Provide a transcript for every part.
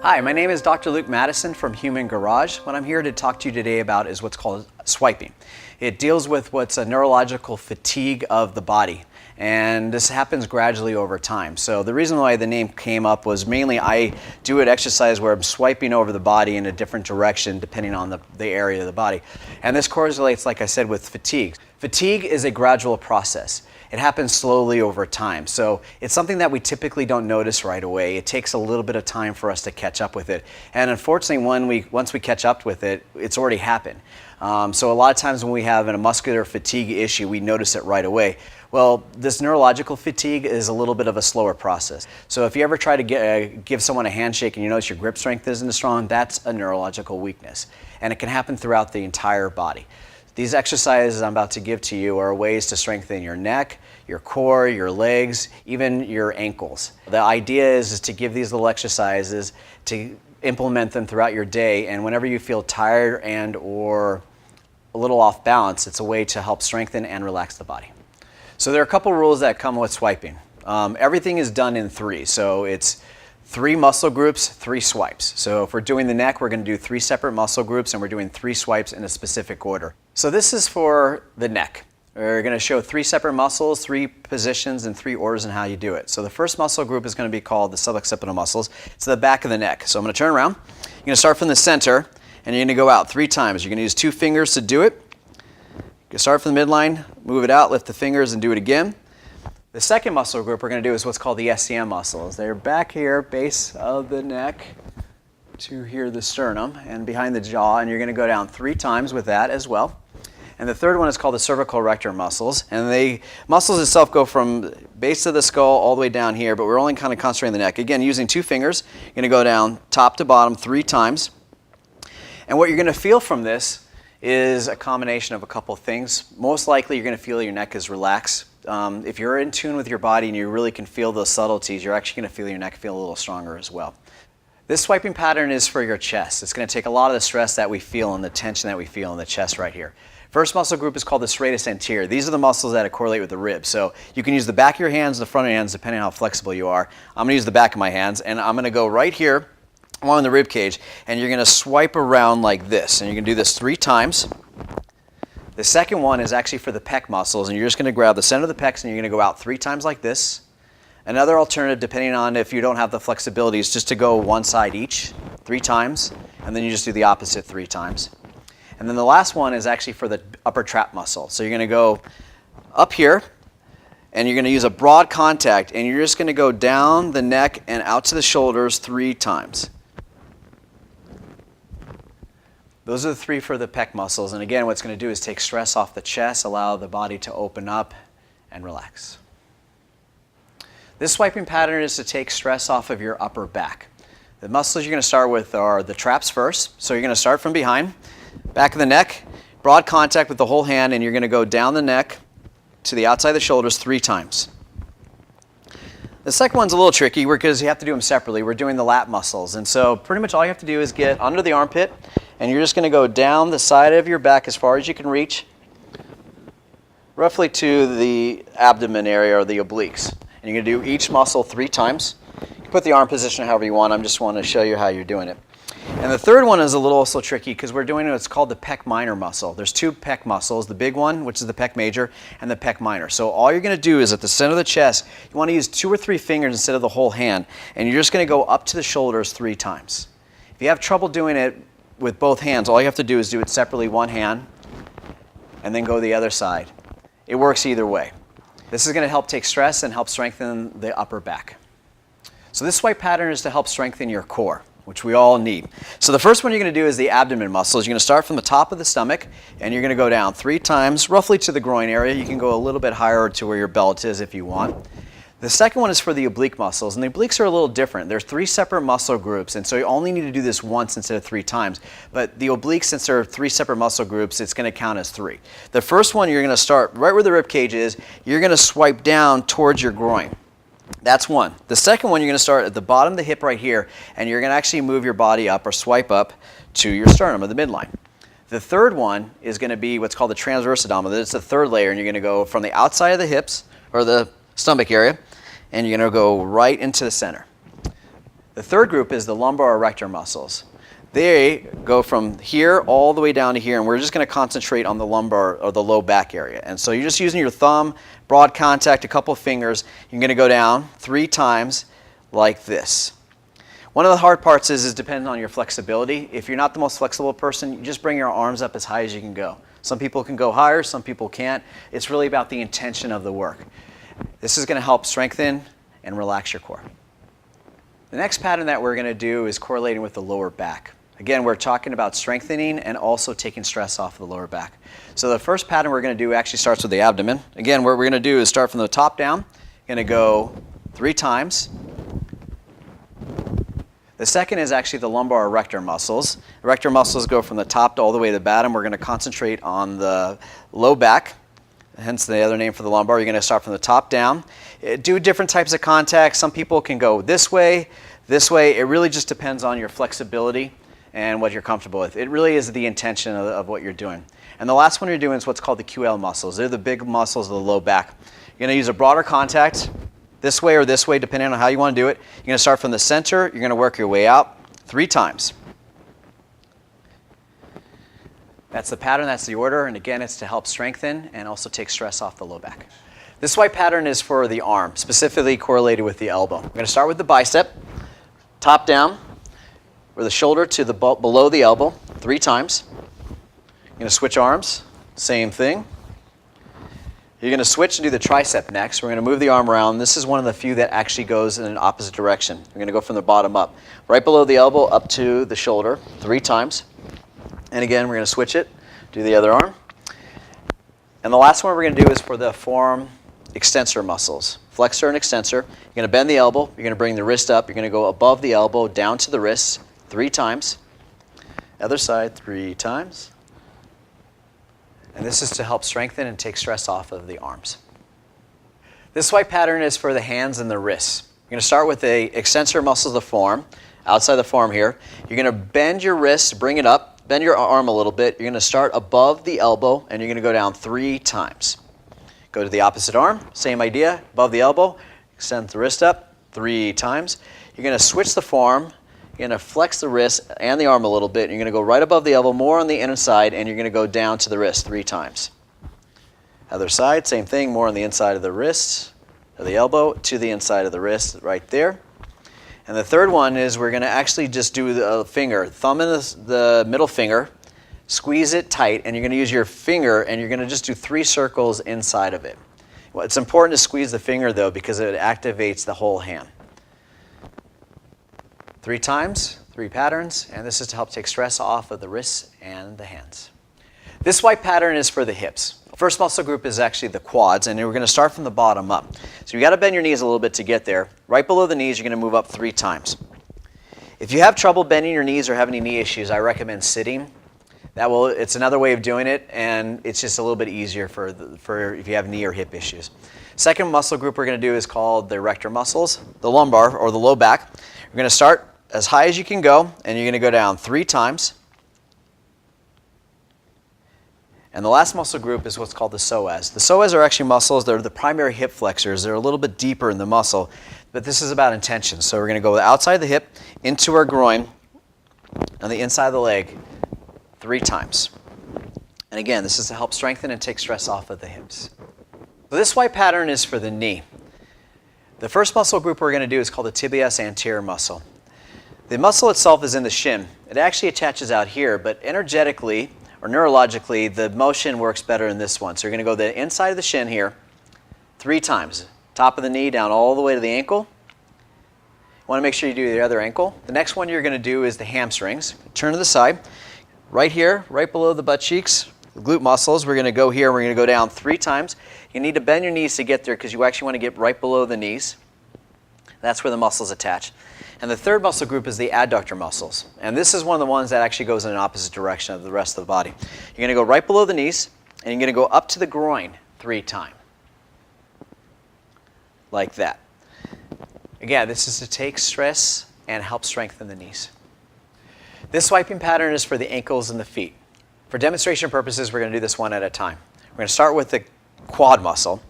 Hi, my name is Dr. Luke Madison from Human Garage. What I'm here to talk to you today about is what's called swiping. It deals with what's a neurological fatigue of the body, and this happens gradually over time. So the reason why the name came up was mainly I do an exercise where I'm swiping over the body in a different direction depending on the area of the body. And this correlates, like I said, with fatigue. Fatigue is a gradual process. It happens slowly over time. So it's something that we typically don't notice right away. It takes a little bit of time for us to catch up with it. And unfortunately, once we catch up with it, it's already happened. So a lot of times when we have a muscular fatigue issue, we notice it right away. Well, this neurological fatigue is a little bit of a slower process. So if you ever try to give someone a handshake and you notice your grip strength isn't as strong, that's a neurological weakness. And it can happen throughout the entire body. These exercises I'm about to give to you are ways to strengthen your neck, your core, your legs, even your ankles. The idea is to give these little exercises, to implement them throughout your day, and whenever you feel tired and or a little off balance, it's a way to help strengthen and relax the body. So there are a couple rules that come with swiping. Everything is done in three, so it's 3 muscle groups, 3 swipes. So if we're doing the neck, we're going to do 3 separate muscle groups, and we're doing 3 swipes in a specific order. So this is for the neck. We're going to show 3 separate muscles, 3 positions, and 3 orders in how you do it. So the first muscle group is going to be called the suboccipital muscles. It's the back of the neck. So I'm going to turn around. You're going to start from the center, and you're going to go out 3 times. You're going to use 2 fingers to do it. You start from the midline, move it out, lift the fingers, and do it again. The second muscle group we're going to do is what's called the SCM muscles. They're back here, base of the neck to here, the sternum, and behind the jaw, and you're going to go down 3 times with that as well. And the third one is called the cervical erector muscles, and the muscles itself go from base of the skull all the way down here, but we're only kind of concentrating the neck. Again, using 2 fingers, you're going to go down top to bottom 3 times. And what you're going to feel from this is a combination of a couple of things. Most likely you're going to feel your neck is relaxed. If you're in tune with your body and you really can feel those subtleties, you're actually going to feel your neck feel a little stronger as well. This swiping pattern is for your chest. It's going to take a lot of the stress that we feel and the tension that we feel in the chest right here. First muscle group is called the serratus anterior. These are the muscles that correlate with the ribs. So you can use the back of your hands, the front of your hands, depending on how flexible you are. I'm going to use the back of my hands, and I'm going to go right here along the rib cage, and you're going to swipe around like this. And you're going to do this 3 times. The second one is actually for the pec muscles, and you're just going to grab the center of the pecs and you're going to go out 3 times like this. Another alternative, depending on if you don't have the flexibility, is just to go one side each 3 times, and then you just do the opposite 3 times. And then the last one is actually for the upper trap muscle. So you're going to go up here, and you're going to use a broad contact, and you're just going to go down the neck and out to the shoulders 3 times. Those are the 3 for the pec muscles, and again, what it's going to do is take stress off the chest, allow the body to open up and relax. This swiping pattern is to take stress off of your upper back. The muscles you're going to start with are the traps first, so you're going to start from behind, back of the neck, broad contact with the whole hand, and you're going to go down the neck to the outside of the shoulders 3 times. The second one's a little tricky because you have to do them separately. We're doing the lat muscles, and so pretty much all you have to do is get under the armpit, and you're just going to go down the side of your back as far as you can reach, roughly to the abdomen area or the obliques. And you're going to do each muscle 3 times. You can put the arm position however you want. I just want to show you how you're doing it. And the third one is a little also tricky because we're doing what's called the pec minor muscle. There's 2 pec muscles, the big one, which is the pec major, and the pec minor. So all you're going to do is at the center of the chest, you want to use 2 or 3 fingers instead of the whole hand, and you're just going to go up to the shoulders 3 times. If you have trouble doing it with both hands, all you have to do is do it separately, one hand, and then go the other side. It works either way. This is going to help take stress and help strengthen the upper back. So this swipe pattern is to help strengthen your core, which we all need. So the first one you're going to do is the abdomen muscles. You're going to start from the top of the stomach, and you're going to go down 3 times, roughly to the groin area. You can go a little bit higher to where your belt is if you want. The second one is for the oblique muscles, and the obliques are a little different. There's 3 separate muscle groups, and so you only need to do this once instead of 3 times. But the obliques, since there are 3 separate muscle groups, it's going to count as 3. The first one, you're going to start right where the rib cage is. You're going to swipe down towards your groin. That's one. The second one, you're going to start at the bottom of the hip right here, and you're going to actually move your body up or swipe up to your sternum or the midline. The third one is going to be what's called the transverse abdominal. It's the third layer, and you're going to go from the outside of the hips or the stomach area, and you're going to go right into the center. The third group is the lumbar erector muscles. They go from here all the way down to here, and we're just going to concentrate on the lumbar or the low back area. And so you're just using your thumb, broad contact, a couple of fingers. You're going to go down 3 times like this. One of the hard parts is depending on your flexibility. If you're not the most flexible person, you just bring your arms up as high as you can go. Some people can go higher, some people can't. It's really about the intention of the work. This is going to help strengthen and relax your core. The next pattern that we're going to do is correlating with the lower back. Again, we're talking about strengthening and also taking stress off of the lower back. So the first pattern we're going to do actually starts with the abdomen. Again, what we're going to do is start from the top down. You're going to go 3 times. The second is actually the lumbar erector muscles. Erector muscles go from the top all the way to the bottom. We're going to concentrate on the low back, hence the other name for the lumbar. You're going to start from the top down. Do different types of contact. Some people can go this way, this way. It really just depends on your flexibility and what you're comfortable with. It really is the intention of what you're doing. And the last one you're doing is what's called the QL muscles. They're the big muscles of the low back. You're going to use a broader contact this way or this way, depending on how you want to do it. You're going to start from the center. You're going to work your way out 3 times. That's the pattern, that's the order, and again, it's to help strengthen and also take stress off the low back. This swipe pattern is for the arm, specifically correlated with the elbow. We're going to start with the bicep, top down, or the shoulder to the below the elbow 3 times. You're going to switch arms, same thing. You're going to switch and do the tricep next. We're going to move the arm around. This is one of the few that actually goes in an opposite direction. We're going to go from the bottom up. Right below the elbow up to the shoulder 3 times. And again, we're going to switch it, do the other arm. And the last one we're going to do is for the forearm extensor muscles. Flexor and extensor. You're going to bend the elbow. You're going to bring the wrist up. You're going to go above the elbow, down to the wrist 3 times. Other side 3 times. And this is to help strengthen and take stress off of the arms. This swipe pattern is for the hands and the wrists. You're going to start with the extensor muscles of the forearm, outside the forearm here. You're going to bend your wrist, bring it up, bend your arm a little bit. You're going to start above the elbow, and you're going to go down 3 times. Go to the opposite arm, same idea, above the elbow, extend the wrist up 3 times. You're going to switch the forearm. You're going to flex the wrist and the arm a little bit. You're going to go right above the elbow, more on the inside, and you're going to go down to the wrist 3 times. Other side, same thing, more on the inside of the wrist, or the elbow, to the inside of the wrist right there. And the third one is we're going to actually just do the finger, thumb in the middle finger, squeeze it tight, and you're going to use your finger, and you're going to just do 3 circles inside of it. Well, it's important to squeeze the finger, though, because it activates the whole hand. 3 times, 3 patterns, and this is to help take stress off of the wrists and the hands. This swipe pattern is for the hips. First muscle group is actually the quads, and we're going to start from the bottom up. So you got to bend your knees a little bit to get there. Right below the knees, you're going to move up 3 times. If you have trouble bending your knees or have any knee issues, I recommend sitting. It's another way of doing it, and it's just a little bit easier for if you have knee or hip issues. Second muscle group we're going to do is called the erector muscles, the lumbar or the low back. We're going to start as high as you can go, and you're going to go down 3 times. And the last muscle group is what's called the psoas. The psoas are actually muscles. They're the primary hip flexors. They're a little bit deeper in the muscle, but this is about intention. So we're going to go outside the hip, into our groin, on the inside of the leg, 3 times. And again, this is to help strengthen and take stress off of the hips. So this swipe pattern is for the knee. The first muscle group we're going to do is called the tibialis anterior muscle. The muscle itself is in the shin. It actually attaches out here, but energetically or neurologically, the motion works better in this one. So you're going to go the inside of the shin here 3 times. Top of the knee down all the way to the ankle. You want to make sure you do the other ankle. The next one you're going to do is the hamstrings. Turn to the side. Right here, right below the butt cheeks, the glute muscles. We're going to go here. We're going to go down 3 times. You need to bend your knees to get there because you actually want to get right below the knees. That's where the muscles attach. And the third muscle group is the adductor muscles. And this is one of the ones that actually goes in an opposite direction of the rest of the body. You're going to go right below the knees, and you're going to go up to the groin 3 times. Like that. Again, this is to take stress and help strengthen the knees. This swiping pattern is for the ankles and the feet. For demonstration purposes, we're going to do this one at a time. We're going to start with the quad muscle,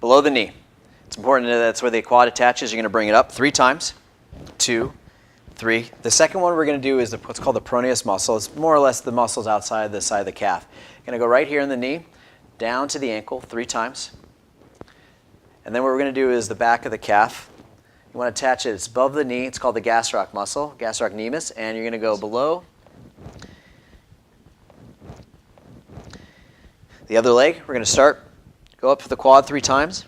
below the knee. It's important that that's where the quad attaches. You're going to bring it up 3 times. 2, 3. The second one we're going to do is what's called the peroneus muscle. It's more or less the muscles outside the side of the calf. Going to go right here in the knee, down to the ankle 3 times. And then what we're going to do is the back of the calf. You want to attach it. It's above the knee. It's called the gastroc muscle, gastrocnemius. And you're going to go below the other leg. We're going to start. Go up to the quad 3 times.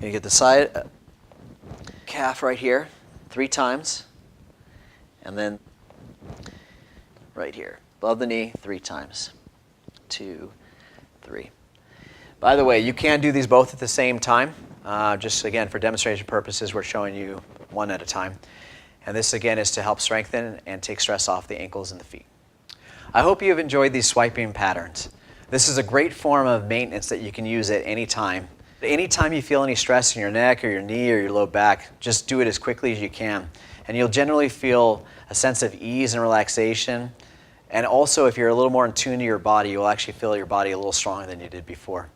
You get the side calf right here 3 times. And then right here, above the knee 3 times. 2, 3. By the way, you can do these both at the same time. Just again, for demonstration purposes, we're showing you one at a time. And this again is to help strengthen and take stress off the ankles and the feet. I hope you have enjoyed these swiping patterns. This is a great form of maintenance that you can use at any time. Anytime you feel any stress in your neck or your knee or your low back, just do it as quickly as you can. And you'll generally feel a sense of ease and relaxation. And also, if you're a little more in tune to your body, you'll actually feel your body a little stronger than you did before.